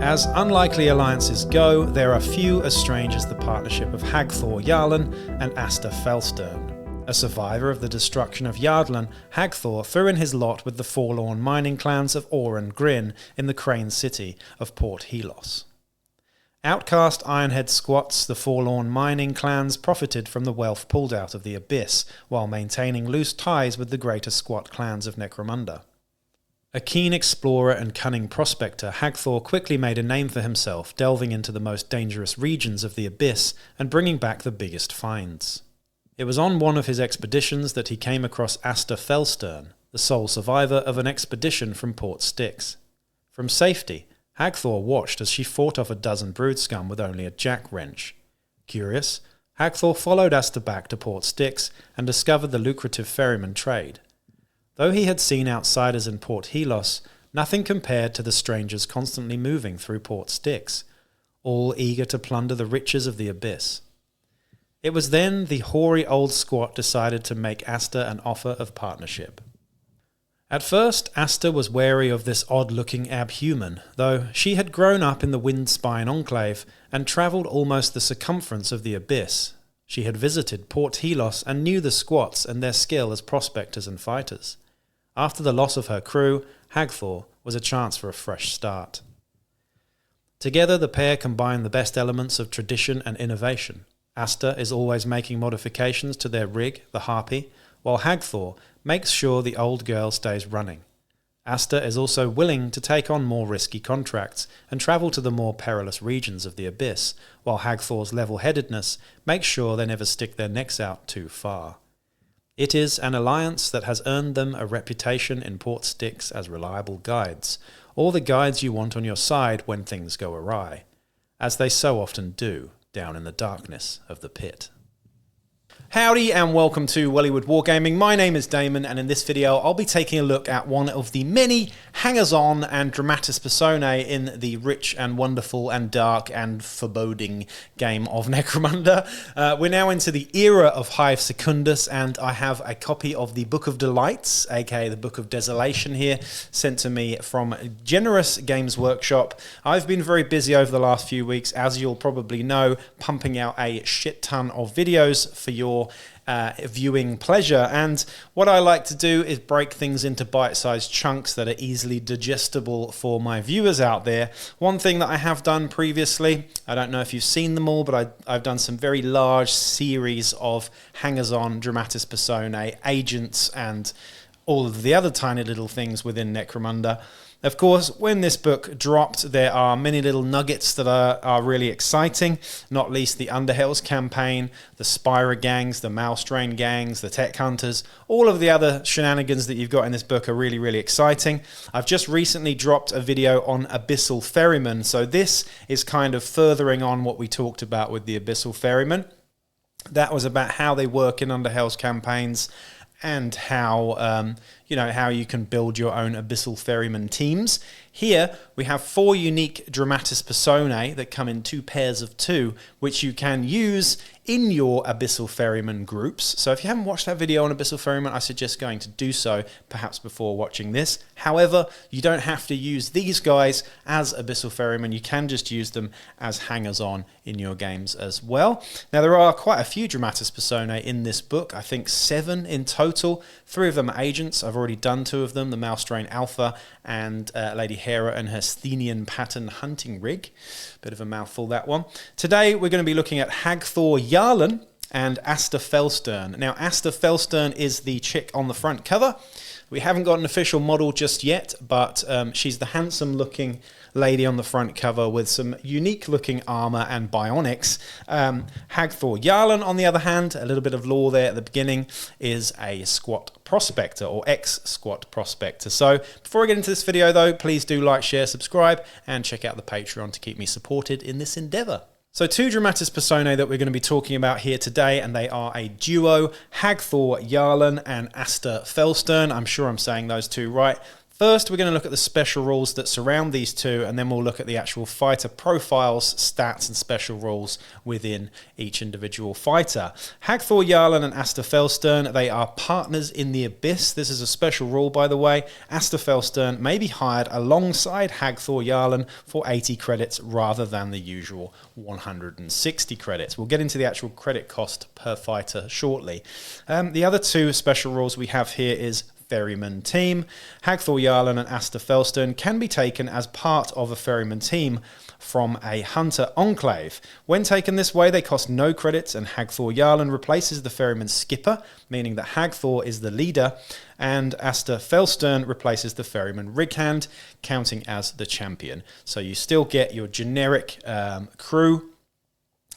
As unlikely alliances go, there are few as strange as the partnership of Hagthor Jarlun and Aster Felsturn. A survivor of the destruction of Jarlun, Hagthor threw in his lot with the forlorn mining clans of Or and Grin in the Crane city of Port Helos. Outcast Ironhead squats, the forlorn mining clans profited from the wealth pulled out of the Abyss, while maintaining loose ties with the greater squat clans of Necromunda. A keen explorer and cunning prospector, Hagthor quickly made a name for himself, delving into the most dangerous regions of the Abyss and bringing back the biggest finds. It was on one of his expeditions that he came across Aster Felsturn, the sole survivor of an expedition from Port Styx. From safety, Hagthor watched as she fought off a dozen brood scum with only a jack-wrench. Curious, Hagthor followed Aster back to Port Styx and discovered the lucrative ferryman trade. Though he had seen outsiders in Port Helos, nothing compared to the strangers constantly moving through Port Styx, all eager to plunder the riches of the Abyss. It was then the hoary old squat decided to make Aster an offer of partnership. At first, Aster was wary of this odd-looking abhuman, though she had grown up in the Windspine Enclave and travelled almost the circumference of the Abyss. She had visited Port Helos and knew the squats and their skill as prospectors and fighters. After the loss of her crew, Hagthor was a chance for a fresh start. Together, the pair combined the best elements of tradition and innovation. Aster is always making modifications to their rig, the Harpy, while Hagthor makes sure the old girl stays running. Aster is also willing to take on more risky contracts and travel to the more perilous regions of the Abyss, while Hagthor's level-headedness makes sure they never stick their necks out too far. It is an alliance that has earned them a reputation in Port Styx as reliable guides, or the guides you want on your side when things go awry, as they so often do down in the darkness of the pit. Howdy and welcome to Wellywood Wargaming. My name is Damon, and in this video I'll be taking a look at one of the many hangers-on and dramatis personae in the rich and wonderful and dark and foreboding game of Necromunda. We're now into the era of Hive Secundus, and I have a copy of the Book of Delights, aka the Book of Desolation here, sent to me from Generous Games Workshop. I've been very busy over the last few weeks, as you'll probably know, pumping out a shit ton of videos for your viewing pleasure, and what I like to do is break things into bite-sized chunks that are easily digestible for my viewers out there. One thing that I have done previously, I don't know if you've seen them all, but I've done some very large series of hangers-on, dramatis personae, agents, and all of the other tiny little things within Necromunda. Of course, when this book dropped, there are many little nuggets that are really exciting, not least the Underhells campaign, the Spira gangs, the Malstrain gangs, the Tech Hunters. All of the other shenanigans that you've got in this book are really, really exciting. I've just recently dropped a video on Abyssal Ferrymen, so this is kind of furthering on what we talked about with the Abyssal Ferrymen. That was about how they work in Underhells campaigns, and how how you can build your own Abyssal Ferryman teams. Here we have 4 unique dramatis personae that come in 2 pairs of 2, which you can use in your Abyssal Ferryman groups. So if you haven't watched that video on Abyssal Ferryman, I suggest going to do so, perhaps before watching this. However, you don't have to use these guys as Abyssal Ferryman. You can just use them as hangers-on in your games as well. Now, there are quite a few dramatis personae in this book. I think 7 in total. 3 of them are agents. I've already done 2 of them, the Malstrain Alpha and Lady Hera and her Sthenian pattern hunting rig. Bit of a mouthful, that one. Today we're going to be looking at Hagthor Jarlun and Aster Felsturn. Now, Aster Felsturn is the chick on the front cover. We haven't got an official model just yet, but she's the handsome-looking lady on the front cover with some unique-looking armor and bionics. Hagthor Jarlun, on the other hand, a little bit of lore there at the beginning, is a squat prospector, or ex-squat prospector. So before I get into this video, though, please do like, share, subscribe, and check out the Patreon to keep me supported in this endeavor. So 2 dramatis personae that we're going to be talking about here today, and they are a duo, Hagthor Jarlun and Aster Felsturn. I'm sure I'm saying those 2 right. First, we're going to look at the special rules that surround these two, and then we'll look at the actual fighter profiles, stats, and special rules within each individual fighter. Hagthor Jarlun and Aster Felsturn, they are partners in the Abyss. This is a special rule, by the way. Aster Felsturn may be hired alongside Hagthor Jarlun for 80 credits rather than the usual 160 credits. We'll get into the actual credit cost per fighter shortly. The other two special rules we have here is Ferryman team. Hagthor Jarlun and Aster Felsturn can be taken as part of a Ferryman team from a Hunter Enclave. When taken this way, they cost no credits, and Hagthor Jarlun replaces the Ferryman skipper, meaning that Hagthor is the leader, and Aster Felsturn replaces the Ferryman righthand, counting as the champion. So you still get your generic crew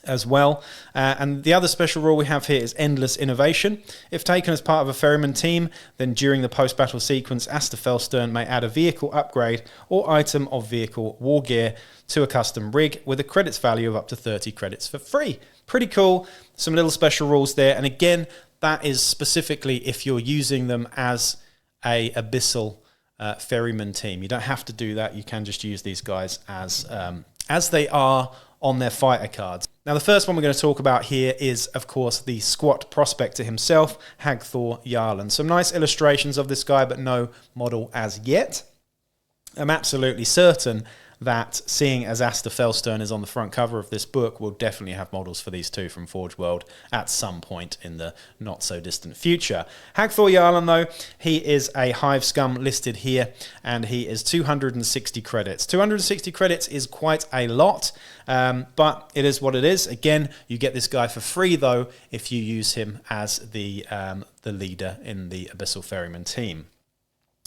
as well. And the other special rule we have here is Endless Innovation. If taken as part of a Ferryman team, then during the post-battle sequence, Aster Felsturn may add a vehicle upgrade or item of vehicle war gear to a custom rig with a credits value of up to 30 credits for free. Pretty cool. Some little special rules there. And again, that is specifically if you're using them as a Abyssal Ferryman team. You don't have to do that. You can just use these guys as they are on their fighter cards. Now, the first one we're going to talk about here is, of course, the squat prospector himself, Hagthor Jarlun. Some nice illustrations of this guy, but no model as yet. I'm absolutely certain that, seeing as Aster Felsturn is on the front cover of this book, we'll definitely have models for these two from Forge World at some point in the not-so-distant future. Hagthor Jarlun, though, he is a Hive Scum listed here, and he is 260 credits. 260 credits is quite a lot, but it is what it is. Again, you get this guy for free, though, if you use him as the leader in the Abyssal Ferryman team.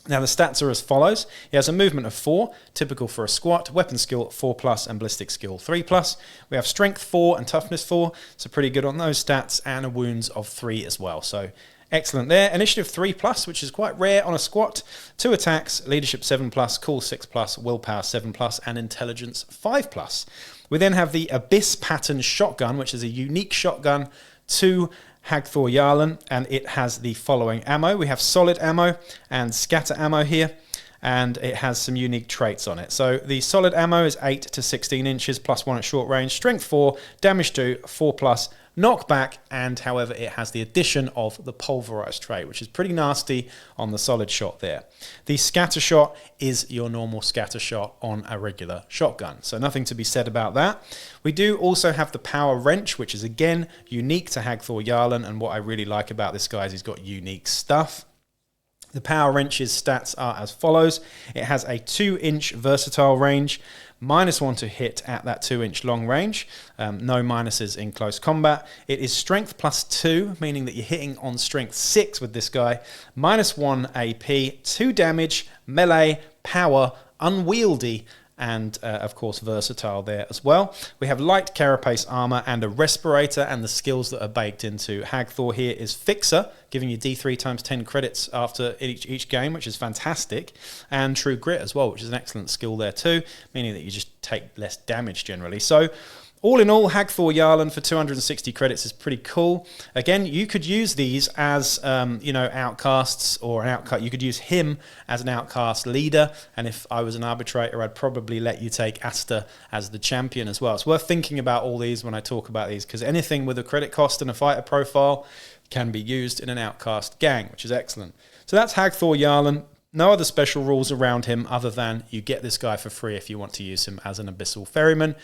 Now, the stats are as follows. He has a movement of 4, typical for a squat, weapon skill 4+, and ballistic skill 3+. We have strength 4 and toughness 4, so pretty good on those stats, and a wounds of 3 as well. So excellent there. Initiative 3+, which is quite rare on a squat. 2 attacks, leadership 7+, cool 6+, willpower 7+, and intelligence 5+. We then have the Abyss pattern shotgun, which is a unique shotgun to Hagthor Jarlun, and it has the following ammo. We have solid ammo and scatter ammo here, and it has some unique traits on it. So the solid ammo is 8 to 16 inches, +1 at short range, strength 4, damage 2, 4+, knockback, and however it has the addition of the pulverized trait, which is pretty nasty on the solid shot there. The scatter shot is your normal scatter shot on a regular shotgun, so nothing to be said about that. We do also have the power wrench, which is again unique to Hagthor Jarlun, and what I really like about this guy is he's got unique stuff. The power wrench's stats are as follows. It has a 2-inch versatile range, -1 to hit at that 2-inch long range. No minuses in close combat. It is strength +2, meaning that you're hitting on strength 6 with this guy. -1 AP, 2 damage, melee, power, unwieldy, and of course versatile there as well. We have light carapace armor and a respirator, and the skills that are baked into Hagthor here is Fixer, giving you D3 times 10 credits after each game, which is fantastic, and True Grit as well, which is an excellent skill there too, meaning that you just take less damage generally. So all in all, Hagthor Jarlun for 260 credits is pretty cool. Again, you could use these as, outcasts or an outcast. You could use him as an outcast leader. And if I was an arbitrator, I'd probably let you take Aster as the champion as well. It's worth thinking about all these when I talk about these, because anything with a credit cost and a fighter profile can be used in an outcast gang, which is excellent. So that's Hagthor Jarlun. No other special rules around him other than you get this guy for free if you want to use him as an Abyssal Ferryman.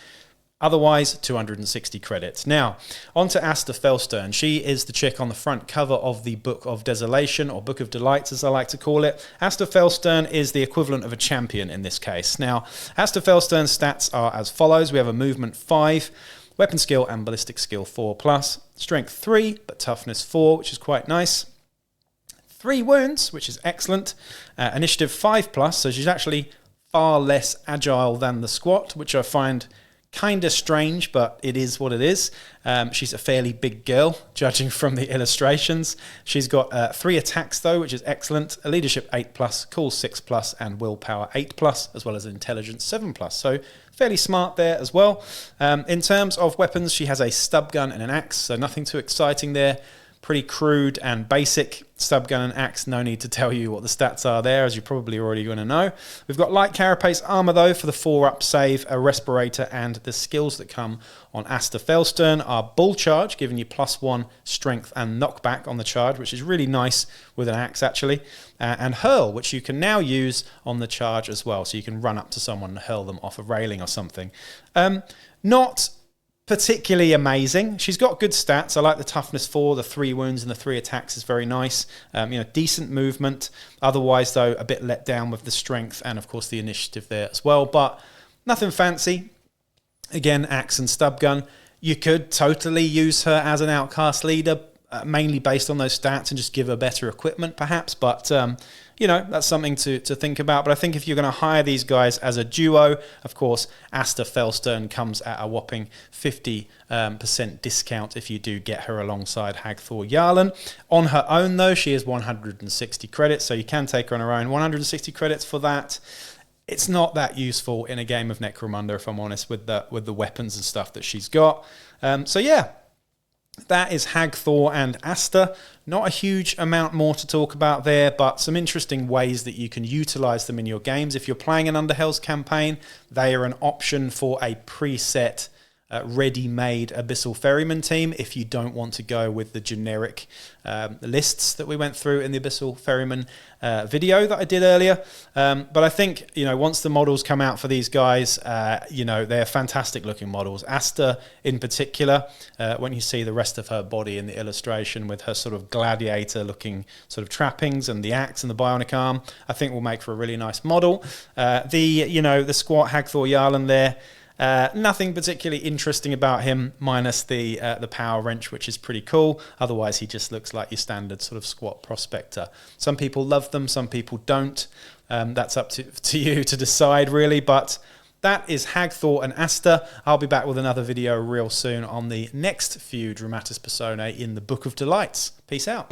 Otherwise, 260 credits. Now, on to Aster Felsturn. She is the chick on the front cover of the Book of Desolation, or Book of Delights as I like to call it. Aster Felsturn is the equivalent of a champion in this case. Now, Aster Felsturn's stats are as follows. We have a movement 5, weapon skill and ballistic skill 4+, strength 3, but toughness 4, which is quite nice. 3 wounds, which is excellent. Initiative 5+, so she's actually far less agile than the squat, which I find kind of strange, but it is what it is. She's a fairly big girl, judging from the illustrations. She's got 3 attacks, though, which is excellent. A leadership 8+, cool 6+, and willpower 8+, as well as intelligence 7+. So fairly smart there as well. In terms of weapons, she has a stub gun and an axe, so nothing too exciting there. Pretty crude and basic. Stubgun and axe, no need to tell you what the stats are there, as you're probably already going to know. We've got light carapace armor though for the 4-up save, a respirator, and the skills that come on Aster Felsturn are bull charge, giving you +1 strength and knockback on the charge, which is really nice with an axe actually, and hurl, which you can now use on the charge as well, so you can run up to someone and hurl them off a railing or something. Not particularly amazing. She's got good stats. I like the toughness 4, the 3 wounds and the 3 attacks is very nice. Decent movement. Otherwise, though, a bit let down with the strength and, of course, the initiative there as well. But nothing fancy. Again, axe and stubgun. You could totally use her as an outcast leader, mainly based on those stats, and just give her better equipment, perhaps. But that's something to think about. But I think if you're going to hire these guys as a duo, of course, Aster Felsturn comes at a whopping 50% discount if you do get her alongside Hagthor Jarlun. On her own, though, she is 160 credits, so you can take her on her own. 160 credits for that. It's not that useful in a game of Necromunda, if I'm honest, with the weapons and stuff that she's got. So yeah. That is Hagthor and Aster. Not a huge amount more to talk about there, but some interesting ways that you can utilize them in your games. If you're playing an Underhells campaign, they are an option for a preset ready-made Abyssal Ferryman team if you don't want to go with the generic lists that we went through in the Abyssal Ferryman video that I did earlier. But I think, once the models come out for these guys, they're fantastic looking models. Aster in particular, when you see the rest of her body in the illustration with her sort of gladiator looking sort of trappings and the axe and the bionic arm, I think will make for a really nice model. The squat Hagthor Jarlun there, nothing particularly interesting about him, minus the power wrench, which is pretty cool. Otherwise, he just looks like your standard sort of squat prospector. Some people love them, some people don't. That's up to you to decide, really. But that is Hagthor and Aster. I'll be back with another video real soon on the next few Dramatis Personae in the Book of Delights. Peace out.